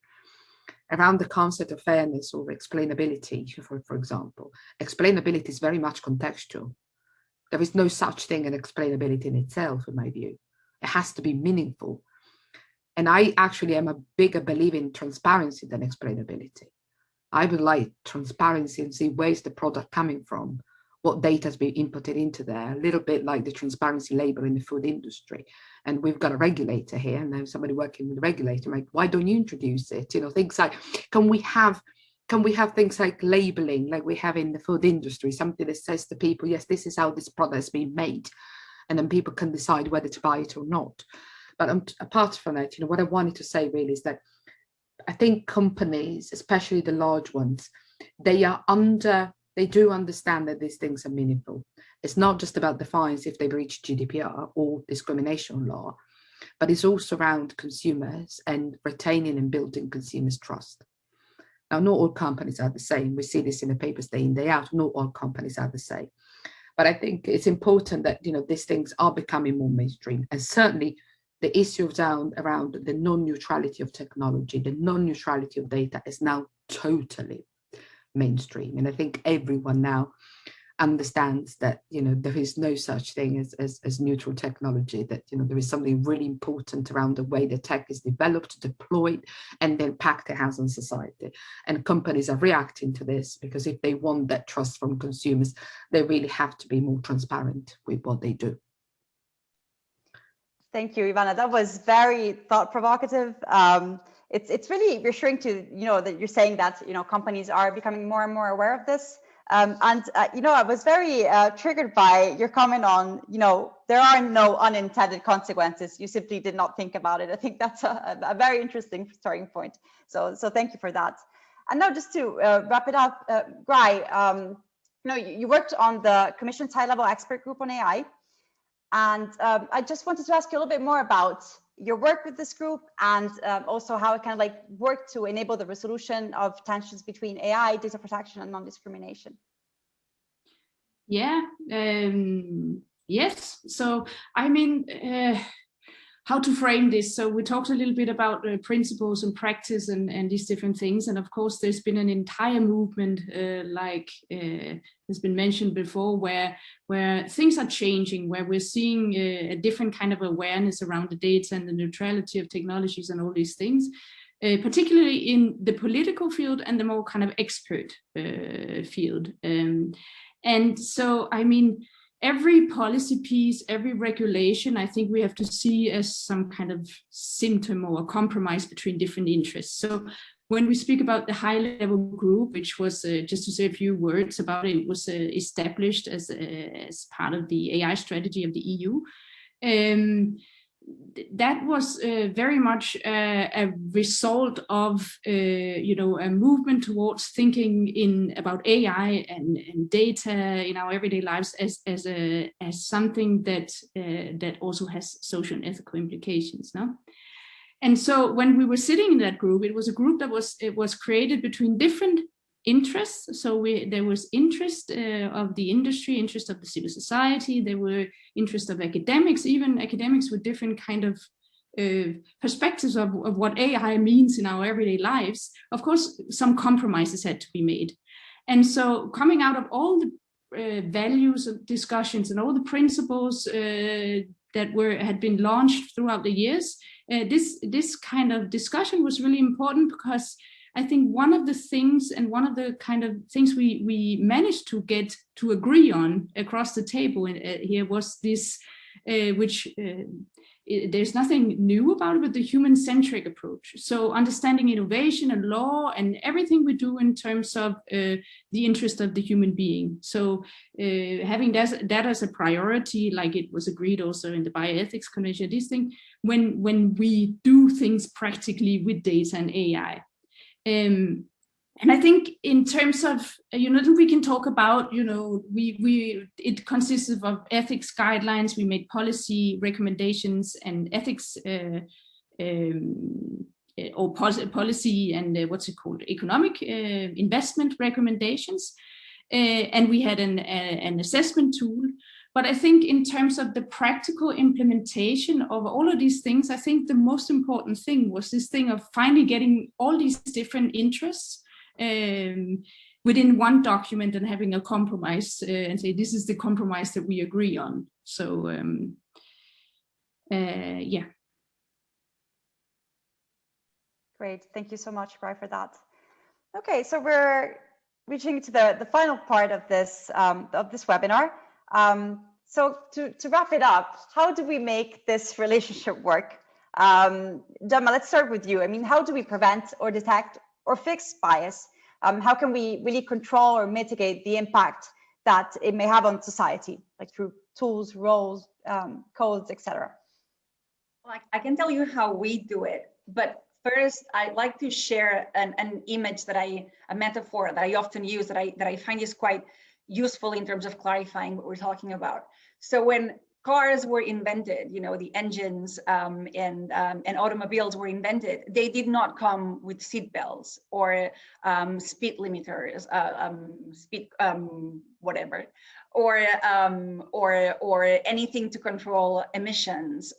Around the concept of fairness or explainability, for example, explainability is very much contextual. There is no such thing as explainability in itself, in my view. It has to be meaningful. And I actually am a bigger believer in transparency than explainability. I would like transparency and see where's the product coming from, what data has been inputted into there, a little bit like the transparency label in the food industry. And we've got a regulator here, and there's somebody working with the regulator, like, why don't you introduce it? You know, things like, can we have things like labeling, like we have in the food industry, something that says to people, yes, this is how this product has been made, and then people can decide whether to buy it or not. But apart from that, you know, what I wanted to say really is that I think companies, especially the large ones, they do understand that these things are meaningful. It's not just about the fines if they breach GDPR or discrimination law, but it's also around consumers and retaining and building consumers' trust. Now, not all companies are the same. We see this in the papers day in, day out. Not all companies are the same. But I think it's important that, you know, these things are becoming more mainstream. And certainly the issue around the non-neutrality of technology, the non-neutrality of data is now totally mainstream. And I think everyone now understands that, you know, there is no such thing as neutral technology, that, you know, there is something really important around the way the tech is developed, deployed, and the impact it has on society. And companies are reacting to this, because if they want that trust from consumers, they really have to be more transparent with what they do. Thank you, Ivana. That was very thought-provocative. It's really reassuring to, you know, that you're saying that, you know, companies are becoming more and more aware of this. You know, I was very triggered by your comment on, you know, there are no unintended consequences. You simply did not think about it. I think that's a very interesting starting point. So thank you for that. And now, just to wrap it up, Kari, you know, you worked on the Commission's high-level expert group on AI. And I just wanted to ask you a little bit more about your work with this group, and also how it kind of like worked to enable the resolution of tensions between AI, data protection, and non-discrimination. Yeah, yes. So, I mean, how to frame this. So we talked a little bit about principles and practice and these different things. And of course, there's been an entire movement, like has been mentioned before, where things are changing, where we're seeing a different kind of awareness around the data and the neutrality of technologies and all these things, particularly in the political field and the more kind of expert field. And so, I mean, every policy piece, every regulation, I think we have to see as some kind of symptom or a compromise between different interests. So when we speak about the high-level group, which was, just to say a few words about it, was established as part of the AI strategy of the EU, that was very much a result of you know, a movement towards thinking about AI and data in our everyday lives as something that that also has social and ethical implications. No? And so when we were sitting in that group, it was a group that was created between different interests. So there was interest of the industry, interest of the civil society, there were interest of academics, even academics with different kind of perspectives of what AI means in our everyday lives. Of course, some compromises had to be made. And so coming out of all the values of discussions and all the principles that had been launched throughout the years, this kind of discussion was really important, because I think one of the things and one of the kind of things we managed to get to agree on across the table here was this, which there's nothing new about it, but the human-centric approach. So understanding innovation and law and everything we do in terms of the interest of the human being. So having that as a priority, like it was agreed also in the Bioethics Convention, this thing, when we do things practically with data and AI. And I think in terms of, you know, we can talk about, you know, it consists of ethics guidelines, we made policy recommendations and ethics or policy and what's it called, economic investment recommendations. and we had an assessment tool. But I think in terms of the practical implementation of all of these things, I think the most important thing was this thing of finally getting all these different interests within one document and having a compromise and say, this is the compromise that we agree on. So, yeah. Great, thank you so much, Kari, for that. Okay, so we're reaching to the final part of this webinar. So to wrap it up, how do we make this relationship work? Gemma, let's start with you. I mean, how do we prevent or detect or fix bias? How can we really control or mitigate the impact that it may have on society, like through tools, roles, codes, etc.? Well, I can tell you how we do it, but first, I'd like to share an image that a metaphor that I often use that I find is quite useful in terms of clarifying what we're talking about. So when cars were invented, you know, the engines and automobiles were invented, they did not come with seat belts or speed limiters, whatever, or anything to control emissions.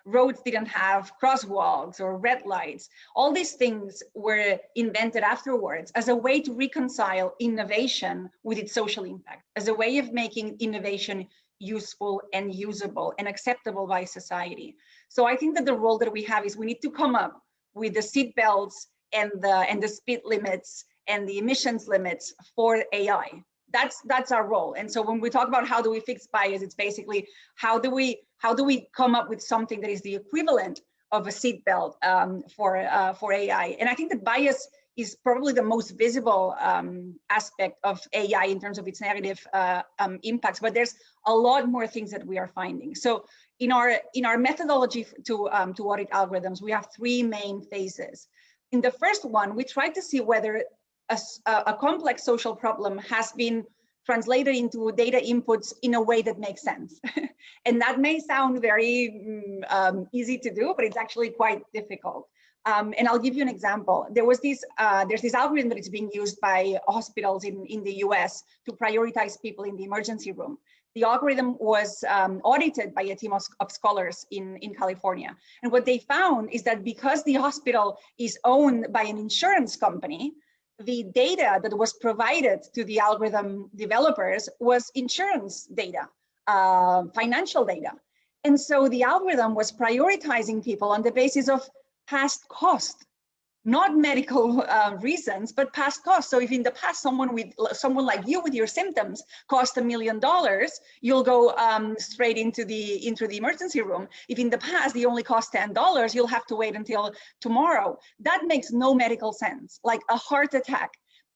Roads didn't have crosswalks or red lights. All these things were invented afterwards as a way to reconcile innovation with its social impact, as a way of making innovation useful and usable and acceptable by society. So I think that the role that we have is we need to come up with the seat belts and the speed limits and the emissions limits for AI. That's our role. And so when we talk about how do we fix bias, it's basically how do we come up with something that is the equivalent of a seat belt for AI. And I think that bias is probably the most visible aspect of AI in terms of its negative impacts, but there's a lot more things that we are finding. So in our methodology to audit algorithms, we have three main phases. In the first one, we try to see whether a complex social problem has been translated into data inputs in a way that makes sense. And that may sound very easy to do, but it's actually quite difficult. And I'll give you an example. There's this algorithm that is being used by hospitals in the US to prioritize people in the emergency room. The algorithm was audited by a team of scholars in California. And what they found is that because the hospital is owned by an insurance company, the data that was provided to the algorithm developers was insurance data, financial data. And so the algorithm was prioritizing people on the basis of past cost, not medical reasons, but past cost. So if in the past someone like you with your symptoms cost $1 million, you'll go straight into the emergency room. If in the past they only cost $10, you'll have to wait until tomorrow. That makes no medical sense. Like a heart attack,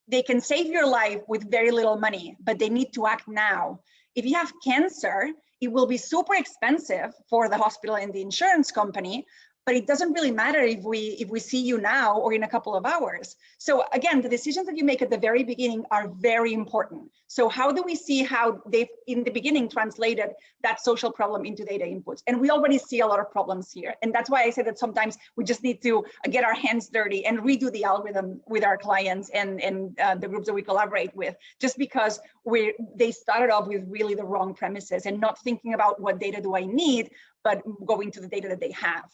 they can save your life with very little money, but they need to act now. If you have cancer, it will be super expensive for the hospital and the insurance company, but it doesn't really matter if we see you now or in a couple of hours. So again, the decisions that you make at the very beginning are very important. So how do we see how they've in the beginning translated that social problem into data inputs? And we already see a lot of problems here. And that's why I say that sometimes we just need to get our hands dirty and redo the algorithm with our clients and the groups that we collaborate with, just because they started off with really the wrong premises and not thinking about what data do I need, but going to the data that they have.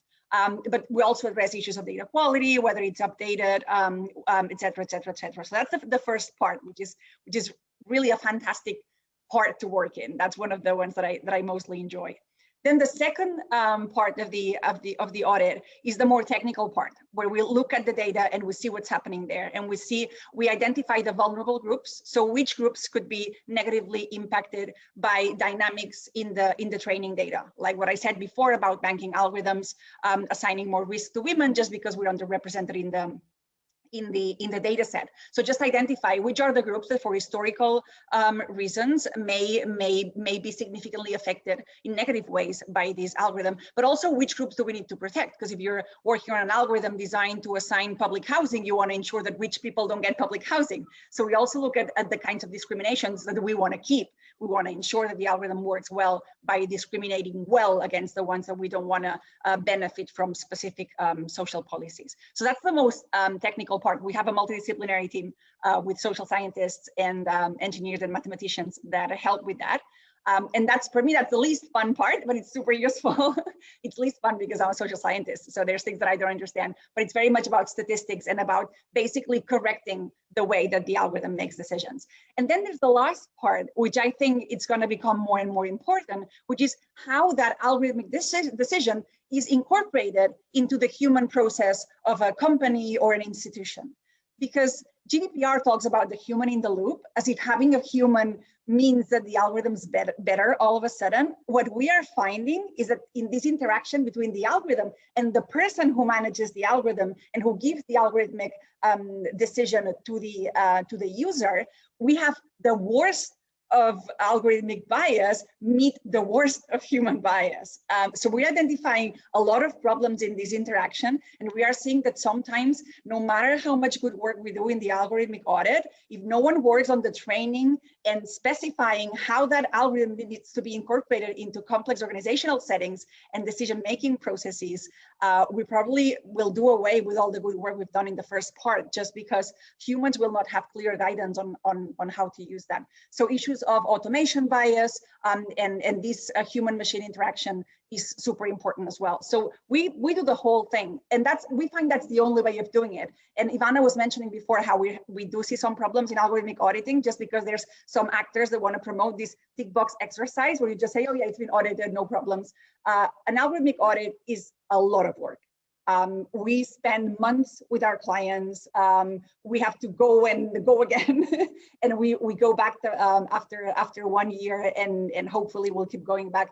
But we also address issues of data quality, whether it's updated, et cetera, et cetera, et cetera. So that's the first part, which is really a fantastic part to work in. That's one of the ones that I mostly enjoy. Then the second part of the audit is the more technical part, where we look at the data and we see what's happening there, and we identify the vulnerable groups. So which groups could be negatively impacted by dynamics in the training data, like what I said before about banking algorithms assigning more risk to women just because we're underrepresented in the data set. So just identify which are the groups that for historical reasons may be significantly affected in negative ways by this algorithm, but also which groups do we need to protect? Because if you're working on an algorithm designed to assign public housing, you want to ensure that rich people don't get public housing. So we also look at the kinds of discriminations that we want to keep. We want to ensure that the algorithm works well by discriminating well against the ones that we don't want to benefit from specific social policies. So that's the most technical part. We have a multidisciplinary team with social scientists and engineers and mathematicians that help with that. And that's, for me, that's the least fun part, but it's super useful. It's least fun because I'm a social scientist. So there's things that I don't understand, but it's very much about statistics and about basically correcting the way that the algorithm makes decisions. And then there's the last part, which I think it's going to become more and more important, which is how that algorithmic decision is incorporated into the human process of a company or an institution. Because GDPR talks about the human in the loop, as if having a human means that the algorithm's better all of a sudden. What we are finding is that in this interaction between the algorithm and the person who manages the algorithm and who gives the algorithmic decision to the user, we have the worst of algorithmic bias meet the worst of human bias. So we're identifying a lot of problems in this interaction, and we are seeing that sometimes, no matter how much good work we do in the algorithmic audit, if no one works on the training and specifying how that algorithm needs to be incorporated into complex organizational settings and decision-making processes, we probably will do away with all the good work we've done in the first part, just because humans will not have clear guidance on how to use that. So issues of automation bias and this human-machine interaction is super important as well. So we do the whole thing, and we find that's the only way of doing it. And Ivana was mentioning before how we do see some problems in algorithmic auditing, just because there's some actors that want to promote this tick box exercise where you just say, oh yeah, it's been audited, no problems. An algorithmic audit is a lot of work. We spend months with our clients. We have to go and go again, and we go back to, after 1 year, and hopefully we'll keep going back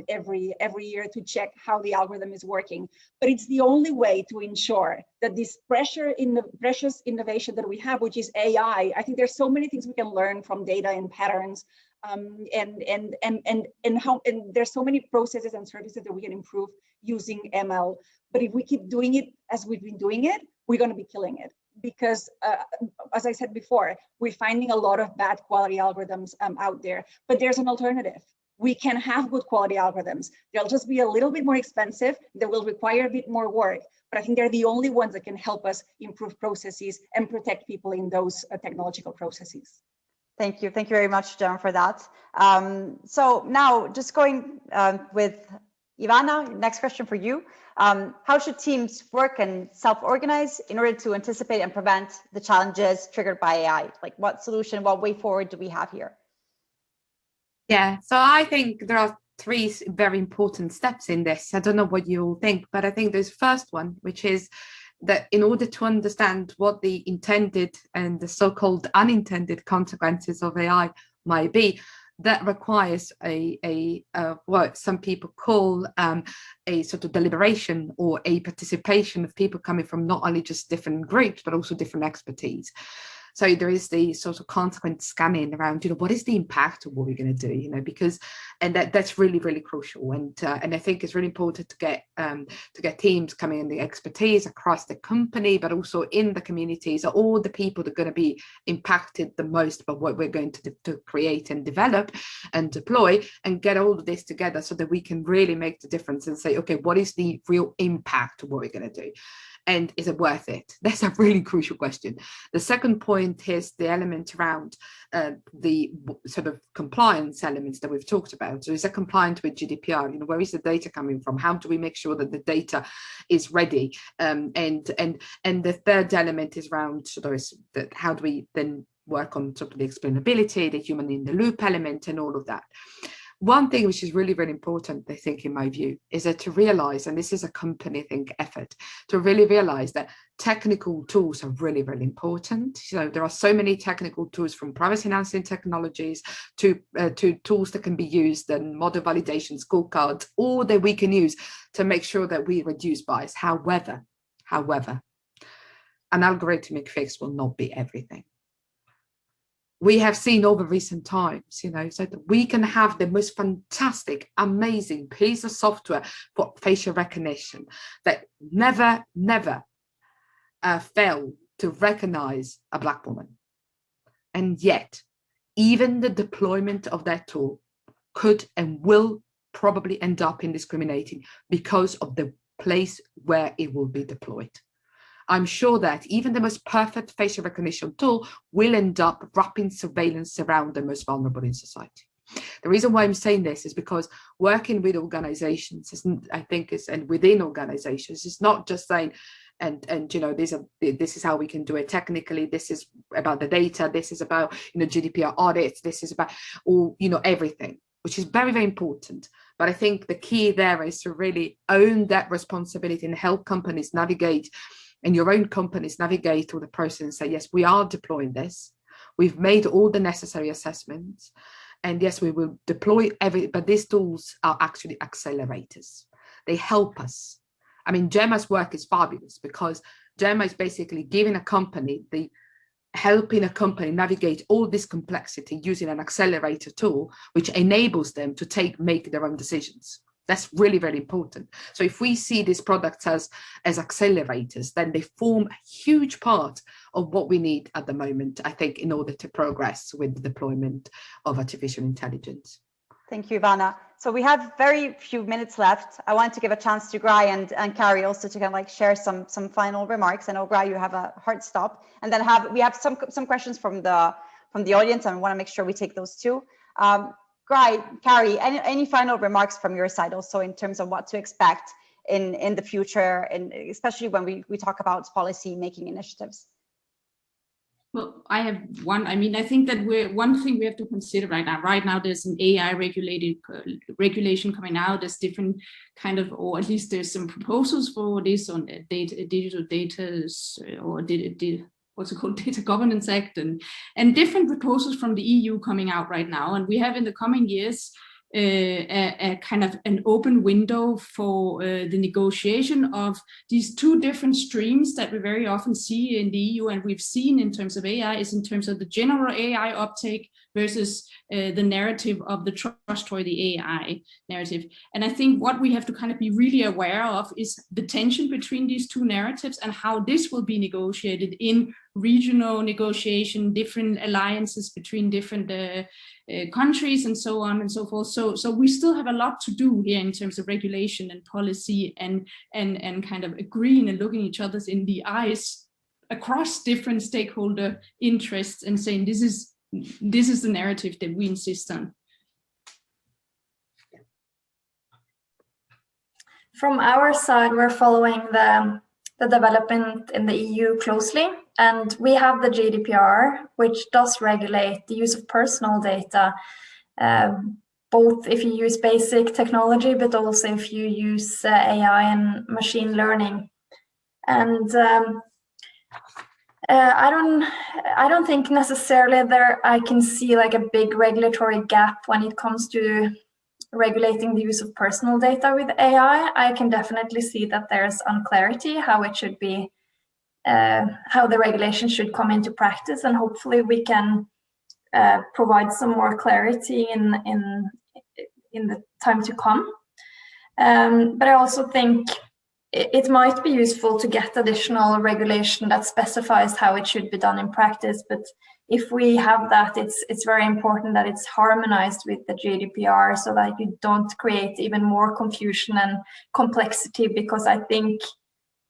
every year to check how the algorithm is working. But it's the only way to ensure that this precious innovation that we have, which is AI, I think there's so many things we can learn from data and patterns. And there's so many processes and services that we can improve using ML. But if we keep doing it as we've been doing it, we're going to be killing it. Because as I said before, we're finding a lot of bad quality algorithms out there, but there's an alternative. We can have good quality algorithms. They'll just be a little bit more expensive. They will require a bit more work, but I think they're the only ones that can help us improve processes and protect people in those technological processes. Thank you very much, Jen, for that. So now just going with Ivana, next question for you. How should teams work and self-organize in order to anticipate and prevent the challenges triggered by AI? Like, what solution, what way forward do we have here? Yeah, so I think there are 3 very important steps in this. I don't know what you all think, but I think there's first one, which is that in order to understand what the intended and the so-called unintended consequences of AI might be, that requires what some people call a sort of deliberation or a participation of people coming from not only just different groups, but also different expertise. So there is the sort of consequence scanning around, what is the impact of what we're going to do, because, and that's really, really crucial. And I think it's really important to get teams coming in, the expertise across the company, but also in the communities, all the people that are going to be impacted the most by what we're going to create and develop and deploy, and get all of this together so that we can really make the difference and say, okay, what is the real impact of what we're going to do? And is it worth it? That's a really crucial question. The second point is the element around the sort of compliance elements that we've talked about. So is it compliant with GDPR? Where is the data coming from? How do we make sure that the data is ready? And the third element is around how do we then work on sort of the explainability, the human in the loop element, and all of that. One thing which is really, really important, I think, in my view, is that to realize, and this is a company, I think, effort, to really realize that technical tools are really, really important. There are so many technical tools, from privacy enhancing technologies to tools that can be used, and model validation, scorecards, all that we can use to make sure that we reduce bias. However, an algorithmic fix will not be everything. We have seen over recent times, so that we can have the most fantastic, amazing piece of software for facial recognition that never fail to recognize a Black woman. And yet, even the deployment of that tool could and will probably end up in discriminating because of the place where it will be deployed. I'm sure that even the most perfect facial recognition tool will end up wrapping surveillance around the most vulnerable in society. The reason why I'm saying this is because working with organizations, I think, and within organizations, is not just saying, and you know, this is how we can do it technically, this is about the data, this is about, you know, GDPR audits, this is about all, you know, everything, which is very, very important. But I think the key there is to really own that responsibility and help companies navigate, and your own companies navigate through the process and say, yes, we are deploying this. We've made all the necessary assessments. And yes, we will deploy but these tools are actually accelerators. They help us. I mean, Gemma's work is fabulous because Gemma is basically giving a company, helping a company navigate all this complexity using an accelerator tool, which enables them to make their own decisions. That's really, very important. So if we see these products as accelerators, then they form a huge part of what we need at the moment, I think, in order to progress with the deployment of artificial intelligence. Thank you, Ivana. So we have very few minutes left. I want to give a chance to Gry and Kari also to kind of like share some final remarks. I know, Gry, you have a hard stop, and then we have some questions from the audience, and I want to make sure we take those too. Gry, Kari, any final remarks from your side also in terms of what to expect in the future, and especially when we talk about policy making initiatives? Well, I have one. I mean, I think that one thing we have to consider right now. Right now, there's an AI regulation coming out. There's different kind of, or at least there's some proposals for this on digital data, or what's it called, Data Governance Act, and different proposals from the EU coming out right now. And we have in the coming years a kind of an open window for the negotiation of these two different streams that we very often see in the EU, and we've seen in terms of AI is in terms of the general AI uptake versus the narrative of the trustworthy AI narrative. And I think what we have to kind of be really aware of is the tension between these two narratives and how this will be negotiated in regional negotiation, different alliances between different countries and so on and so forth. So we still have a lot to do here in terms of regulation and policy and kind of agreeing and looking each other in the eyes across different stakeholder interests and saying this is the narrative that we insist on. From our side, we're following the development in the EU closely, and we have the GDPR, which does regulate the use of personal data, both if you use basic technology, but also if you use AI and machine learning. And I don't think necessarily there I can see like a big regulatory gap when it comes to regulating the use of personal data with AI. I can definitely see that there's unclarity how it should be, how the regulation should come into practice, and hopefully we can provide some more clarity in the time to come. But I also think it might be useful to get additional regulation that specifies how it should be done in practice. But if we have that, it's very important that it's harmonized with the GDPR so that you don't create even more confusion and complexity, because I think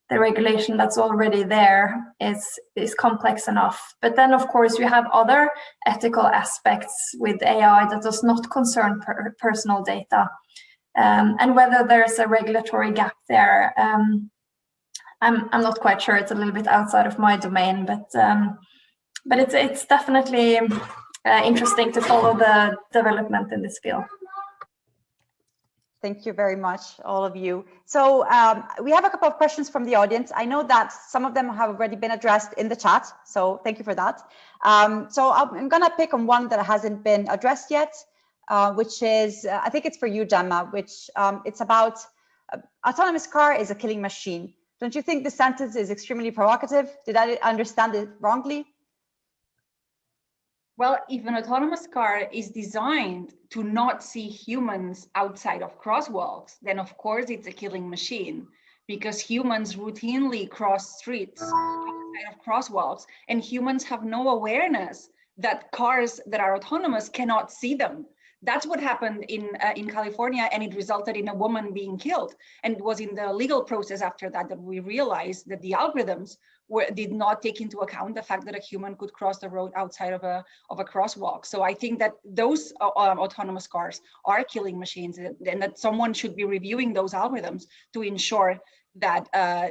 the regulation that's already there is complex enough. But then, of course, you have other ethical aspects with AI that does not concern personal data. And whether there's a regulatory gap there, I'm not quite sure. It's a little bit outside of my domain, but it's definitely interesting to follow the development in this field. Thank you very much, all of you. So we have a couple of questions from the audience. I know that some of them have already been addressed in the chat, so thank you for that. So I'm gonna pick on one that hasn't been addressed yet, which is, I think it's for you, Gemma, which it's about autonomous car is a killing machine. Don't you think the sentence is extremely provocative? Did I understand it wrongly? Well, if an autonomous car is designed to not see humans outside of crosswalks, then of course it's a killing machine, because humans routinely cross streets outside of crosswalks, and humans have no awareness that cars that are autonomous cannot see them. That's what happened in California, and it resulted in a woman being killed. And it was in the legal process after that that we realized that the algorithms did not take into account the fact that a human could cross the road outside of a crosswalk. So I think that those autonomous cars are killing machines, and that someone should be reviewing those algorithms to ensure that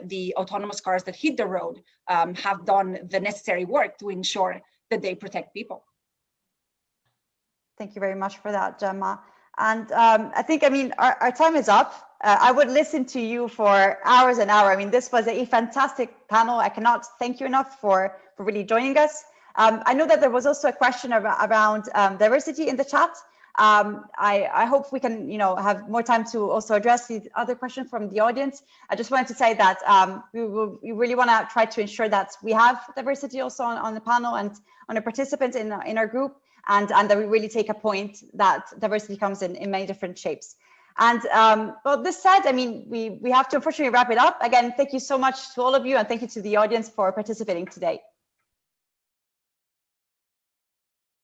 the autonomous cars that hit the road have done the necessary work to ensure that they protect people. Thank you very much for that, Gemma. And I think, our time is up. I would listen to you for hours and hours. I mean, this was a fantastic panel. I cannot thank you enough for really joining us. I know that there was also a question around diversity in the chat. I hope we can, have more time to also address the other questions from the audience. I just wanted to say that we really want to try to ensure that we have diversity also on the panel and on the participants in our group. And that we really take a point that diversity comes in many different shapes. And well, this said, we have to unfortunately wrap it up. Again, thank you so much to all of you, and thank you to the audience for participating today.